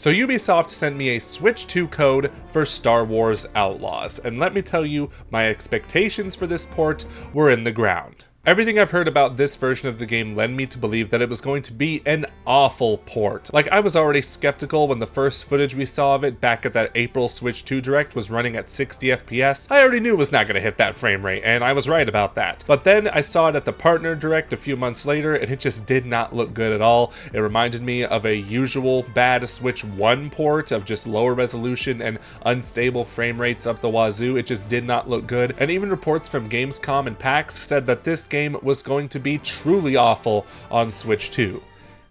So Ubisoft sent me a Switch 2 code for Star Wars Outlaws, and let me tell you, my expectations for this port were in the ground. Everything I've heard about this version of the game led me to believe that it was going to be an awful port. Like, I was already skeptical when the first footage we saw of it back at that April Switch 2 Direct was running at 60 FPS. I already knew it was not going to hit that frame rate, and I was right about that. But then I saw it at the Partner Direct a few months later, and it just did not look good at all. It reminded me of a usual bad Switch 1 port of just lower resolution and unstable frame rates up the wazoo. It just did not look good. And even reports from Gamescom and PAX said that this game was going to be truly awful on Switch 2.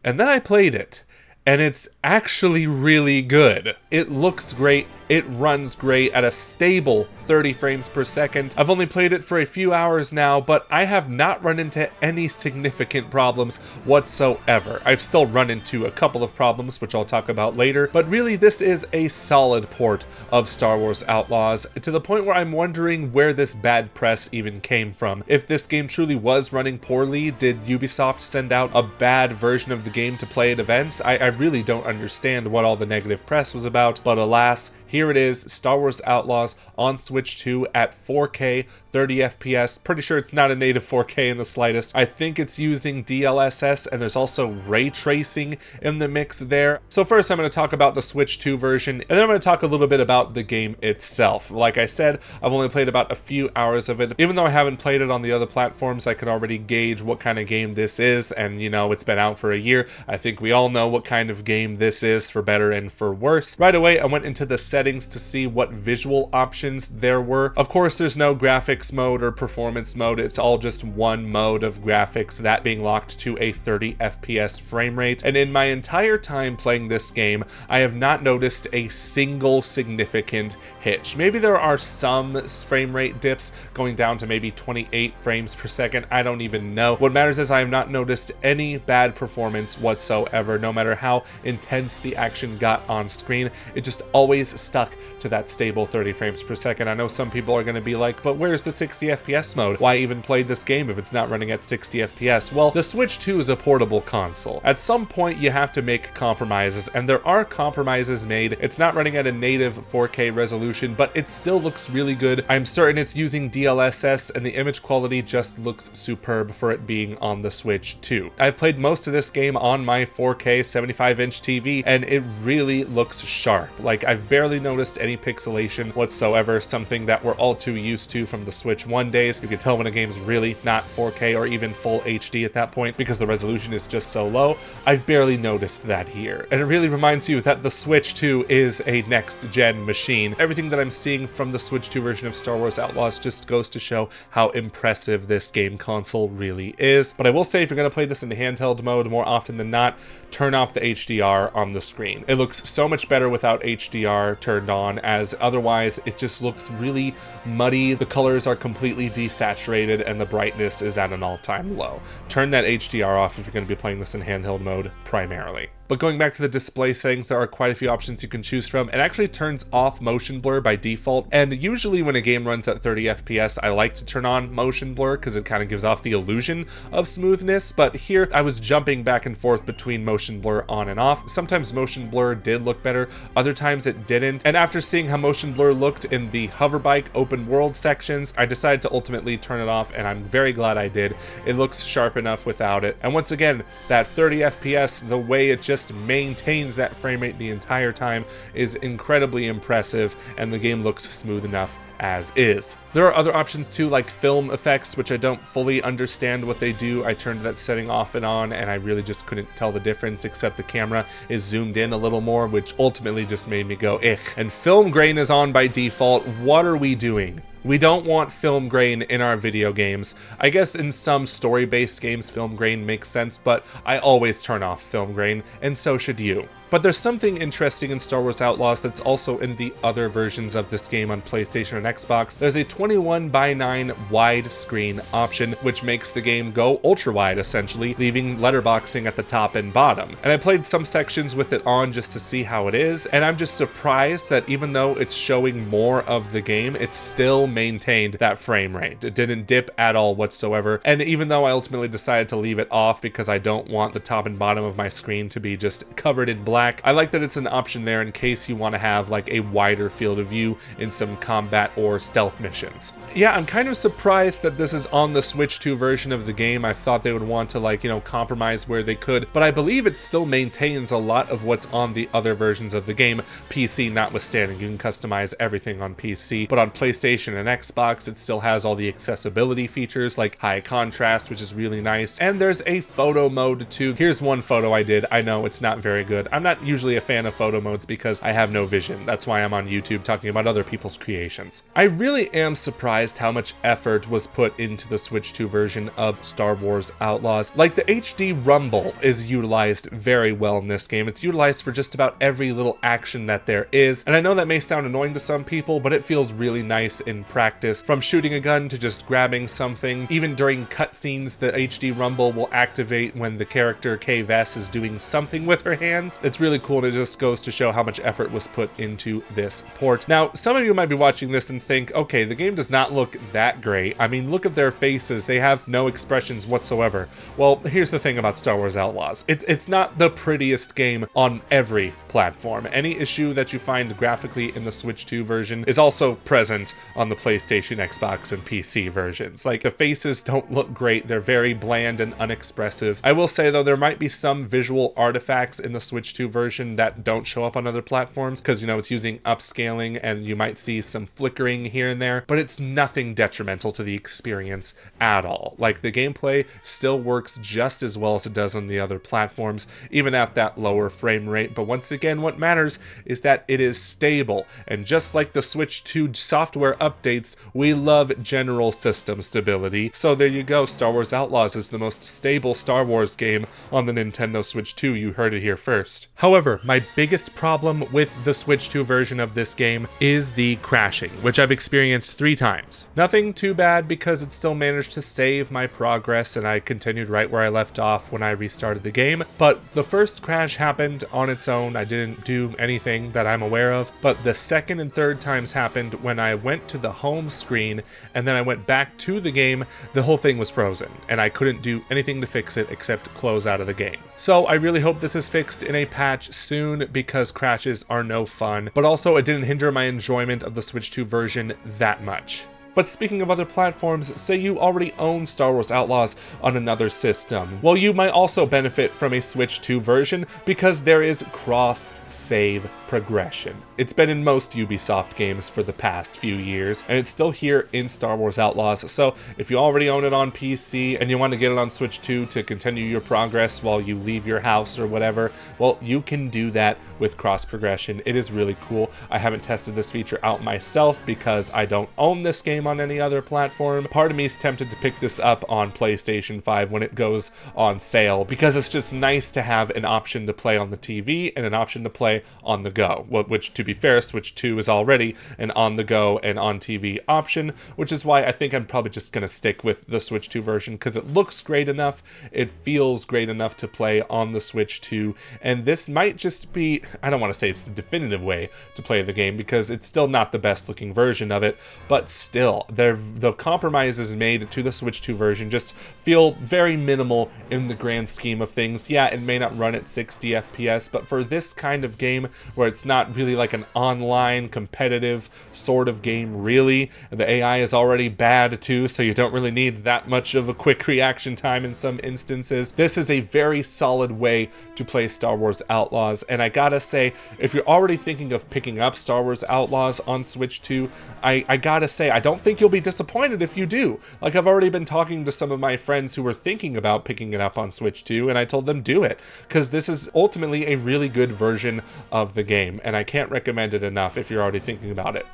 And then I played it, and it's actually really good. It looks great, it runs great at a stable 30 frames per second. I've only played it for a few hours now, but I have not run into any significant problems whatsoever. I've still run into a couple of problems, which I'll talk about later, but really this is a solid port of Star Wars Outlaws, to the point where I'm wondering where this bad press even came from. If this game truly was running poorly, did Ubisoft send out a bad version of the game to play at events? I really don't understand what all the negative press was about, but alas, here it is, Star Wars Outlaws on Switch 2 at 4K, 30 FPS. Pretty sure it's not a native 4K in the slightest. I think it's using DLSS, and there's also ray tracing in the mix there. So first I'm going to talk about the Switch 2 version, and then I'm going to talk a little bit about the game itself. Like I said, I've only played about a few hours of it. Even though I haven't played it on the other platforms, I can already gauge what kind of game this is, and you know, it's been out for a year. I think we all know what kind of game this is, for better and for worse. Right away, I went into the settings to see what visual options there were. Of course, there's no graphics mode or performance mode. It's all just one mode of graphics, that being locked to a 30 FPS frame rate. And in my entire time playing this game, I have not noticed a single significant hitch. Maybe there are some frame rate dips going down to maybe 28 frames per second. I don't even know. What matters is I have not noticed any bad performance whatsoever. No matter how intense the action got on screen, it just always stuck to that stable 30 frames per second. I know some people are going to be like, but where's the 60 FPS mode? Why even play this game if it's not running at 60 FPS? Well, the Switch 2 is a portable console. At some point, you have to make compromises, and there are compromises made. It's not running at a native 4K resolution, but it still looks really good. I'm certain it's using DLSS, and the image quality just looks superb for it being on the Switch 2. I've played most of this game on my 4K 75-inch TV, and it really looks sharp. Like, I've barely noticed any pixelation whatsoever, something that we're all too used to from the Switch 1 days. You can tell when a game's really not 4K or even full HD at that point because the resolution is just so low. I've barely noticed that here. And it really reminds you that the Switch 2 is a next-gen machine. Everything that I'm seeing from the Switch 2 version of Star Wars Outlaws just goes to show how impressive this game console really is. But I will say, if you're going to play this in handheld mode, more often than not, turn off the HDR on the screen. It looks so much better without HDR turned on, as otherwise it just looks really muddy. The colors are completely desaturated and the brightness is at an all-time low. Turn that HDR off if you're going to be playing this in handheld mode primarily. But going back to the display settings, there are quite a few options you can choose from. It actually turns off motion blur by default, and usually when a game runs at 30 FPS, I like to turn on motion blur because it kind of gives off the illusion of smoothness, but here I was jumping back and forth between motion blur on and off. Sometimes motion blur did look better, other times it didn't, and after seeing how motion blur looked in the hoverbike open world sections, I decided to ultimately turn it off, and I'm very glad I did. It looks sharp enough without it, and once again, that 30 FPS, the way it just maintains that frame rate the entire time is incredibly impressive, and the game looks smooth enough as is. There are other options too, like film effects, which I don't fully understand what they do. I turned that setting off and on, and I really just couldn't tell the difference, except the camera is zoomed in a little more, which ultimately just made me go, ugh. And film grain is on by default. What are we doing? We don't want film grain in our video games. I guess in some story-based games, film grain makes sense, but I always turn off film grain, and so should you. But there's something interesting in Star Wars Outlaws that's also in the other versions of this game on PlayStation and Xbox. There's a 21:9 widescreen option, which makes the game go ultra-wide, essentially, leaving letterboxing at the top and bottom. And I played some sections with it on just to see how it is, and I'm just surprised that even though it's showing more of the game, it still maintained that frame rate. It didn't dip at all whatsoever, and even though I ultimately decided to leave it off because I don't want the top and bottom of my screen to be just covered in black, black. I like that it's an option there in case you want to have like a wider field of view in some combat or stealth missions. Yeah, I'm kind of surprised that this is on the Switch 2 version of the game. I thought they would want to, like, you know, compromise where they could, but I believe it still maintains a lot of what's on the other versions of the game, PC notwithstanding. You can customize everything on PC, but on PlayStation and Xbox, it still has all the accessibility features like high contrast, which is really nice, and there's a photo mode too. Here's one photo I did. I know it's not very good. I'm not usually a fan of photo modes because I have no vision. That's why I'm on YouTube talking about other people's creations. I really am surprised how much effort was put into the Switch 2 version of Star Wars Outlaws. Like, the HD rumble is utilized very well in this game. It's utilized for just about every little action that there is, and I know that may sound annoying to some people, but it feels really nice in practice. From shooting a gun to just grabbing something, even during cutscenes, the HD rumble will activate when the character Kay Vess is doing something with her hands. It's really cool, and it just goes to show how much effort was put into this port. Now, some of you might be watching this and think, okay, the game does not look that great. I mean, look at their faces. They have no expressions whatsoever. Well, here's the thing about Star Wars Outlaws. It's not the prettiest game on every platform. Any issue that you find graphically in the Switch 2 version is also present on the PlayStation, Xbox, and PC versions. Like, the faces don't look great. They're very bland and unexpressive. I will say, though, there might be some visual artifacts in the Switch 2 version that don't show up on other platforms because, you know, it's using upscaling and you might see some flickering here and there, but it's nothing detrimental to the experience at all. Like, the gameplay still works just as well as it does on the other platforms, even at that lower frame rate. But once again, what matters is that it is stable. And just like the Switch 2 software updates, we love general system stability. So there you go, Star Wars Outlaws is the most stable Star Wars game on the Nintendo Switch 2. You heard it here first. However, my biggest problem with the Switch 2 version of this game is the crashing, which I've experienced 3 times. Nothing too bad because it still managed to save my progress and I continued right where I left off when I restarted the game. But the first crash happened on its own. I didn't do anything that I'm aware of. But the second and third times happened when I went to the home screen and then I went back to the game. The whole thing was frozen and I couldn't do anything to fix it except close out of the game. So I really hope this is fixed in a patch soon because crashes are no fun. But also, it didn't hinder my enjoyment of the Switch 2 version that much. But speaking of other platforms, say you already own Star Wars Outlaws on another system. Well, you might also benefit from a Switch 2 version because there is cross-save progression. It's been in most Ubisoft games for the past few years, and it's still here in Star Wars Outlaws. So if you already own it on PC and you want to get it on Switch 2 to continue your progress while you leave your house or whatever, well, you can do that with cross progression. It is really cool. I haven't tested this feature out myself because I don't own this game on any other platform. Part of me is tempted to pick this up on PlayStation 5 when it goes on sale because it's just nice to have an option to play on the TV and an option to play on the go. Well, which, to be fair, Switch 2 is already an on-the-go and on-TV option, which is why I think I'm probably just going to stick with the Switch 2 version because it looks great enough, it feels great enough to play on the Switch 2, and this might just be, I don't want to say it's the definitive way to play the game because it's still not the best-looking version of it, but still, the compromises made to the Switch 2 version just feel very minimal in the grand scheme of things. Yeah, it may not run at 60 FPS, but for this kind of game where it's not really like an online competitive sort of game, really, the AI is already bad too, so you don't really need that much of a quick reaction time in some instances. This is a very solid way to play Star Wars Outlaws, and I gotta say, if you're already thinking of picking up Star Wars Outlaws on Switch 2, I gotta say, I don't think you'll be disappointed if you do. Like, I've already been talking to some of my friends who were thinking about picking it up on Switch 2, and I told them do it, because this is ultimately a really good version of the game, and I can't recommend it enough if you're already thinking about it.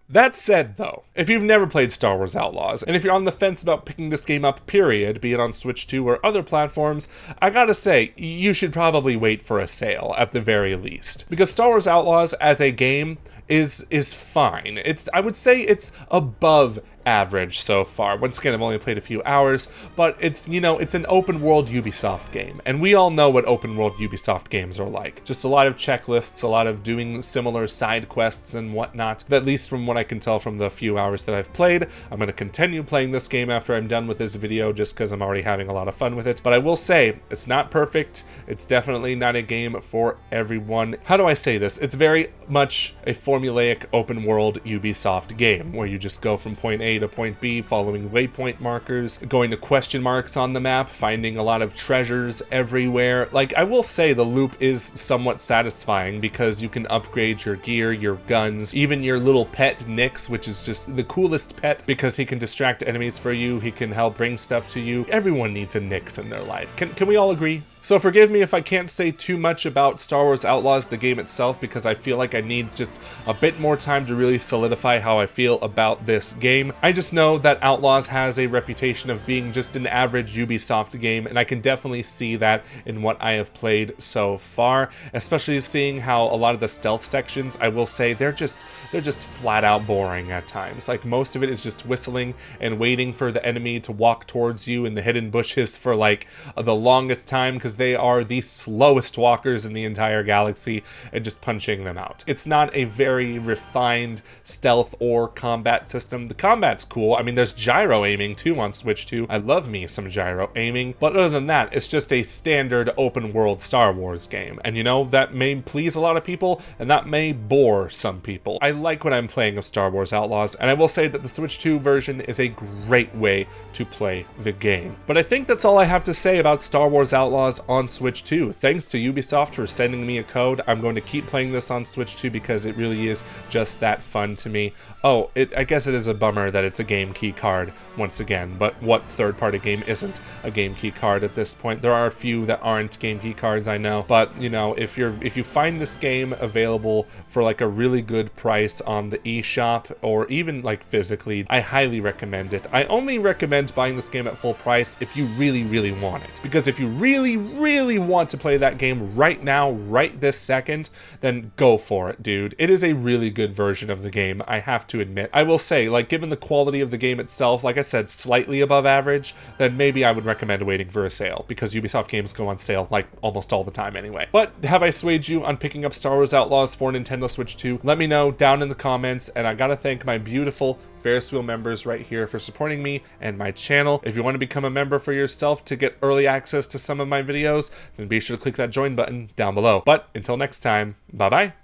That said, though, if you've never played Star Wars Outlaws, and if you're on the fence about picking this game up, period, be it on Switch 2 or other platforms, I gotta say, you should probably wait for a sale, at the very least. Because Star Wars Outlaws as a game is fine. I would say it's above average so far. Once again, I've only played a few hours, but it's, you know, it's an open world Ubisoft game, and we all know what open world Ubisoft games are like. Just a lot of checklists, a lot of doing similar side quests and whatnot. At least from what I can tell from the few hours that I've played. I'm going to continue playing this game after I'm done with this video just because I'm already having a lot of fun with it. But I will say, it's not perfect. It's definitely not a game for everyone. How do I say this? It's very much a formulaic open world Ubisoft game where you just go from point A to point B following waypoint markers, going to question marks on the map, finding a lot of treasures everywhere. Like, I will say the loop is somewhat satisfying because you can upgrade your gear, your guns, even your little pet Nix, which is just the coolest pet because he can distract enemies for you, he can help bring stuff to you. Everyone needs a Nix in their life. Can we all agree? So forgive me if I can't say too much about Star Wars Outlaws, the game itself, because I feel like I need just a bit more time to really solidify how I feel about this game. I just know that Outlaws has a reputation of being just an average Ubisoft game, and I can definitely see that in what I have played so far, especially seeing how a lot of the stealth sections, I will say, they're just flat out boring at times. Like, most of it is just whistling and waiting for the enemy to walk towards you in the hidden bushes for like the longest time, because they are the slowest walkers in the entire galaxy, and just punching them out. It's not a very refined stealth or combat system. The combat's cool. I mean, there's gyro aiming too on Switch 2. I love me some gyro aiming, but other than that, it's just a standard open world Star Wars game. And you know, that may please a lot of people, and that may bore some people. I like what I'm playing of Star Wars Outlaws, and I will say that the Switch 2 version is a great way to play the game. But I think that's all I have to say about Star Wars Outlaws on Switch 2. Thanks to Ubisoft for sending me a code. I'm going to keep playing this on Switch 2 because it really is just that fun to me. Oh, I guess it is a bummer that it's a game key card once again, but what third-party game isn't a game key card at this point? There are a few that aren't game key cards, I know, but you know, if you find this game available for like a really good price on the eShop or even like physically, I highly recommend it. I only recommend buying this game at full price if you really, really want it, because if you really want to play that game right now, right this second, then go for it, dude. It is a really good version of the game, I have to admit. I will say, like, given the quality of the game itself, like I said, slightly above average, then maybe I would recommend waiting for a sale, because Ubisoft games go on sale like almost all the time anyway. But have I swayed you on picking up Star Wars Outlaws for Nintendo Switch 2? Let me know down in the comments, and I gotta thank my beautiful Ferris Wheel members right here for supporting me and my channel. If you want to become a member for yourself to get early access to some of my videos, then be sure to click that join button down below. But until next time, bye bye.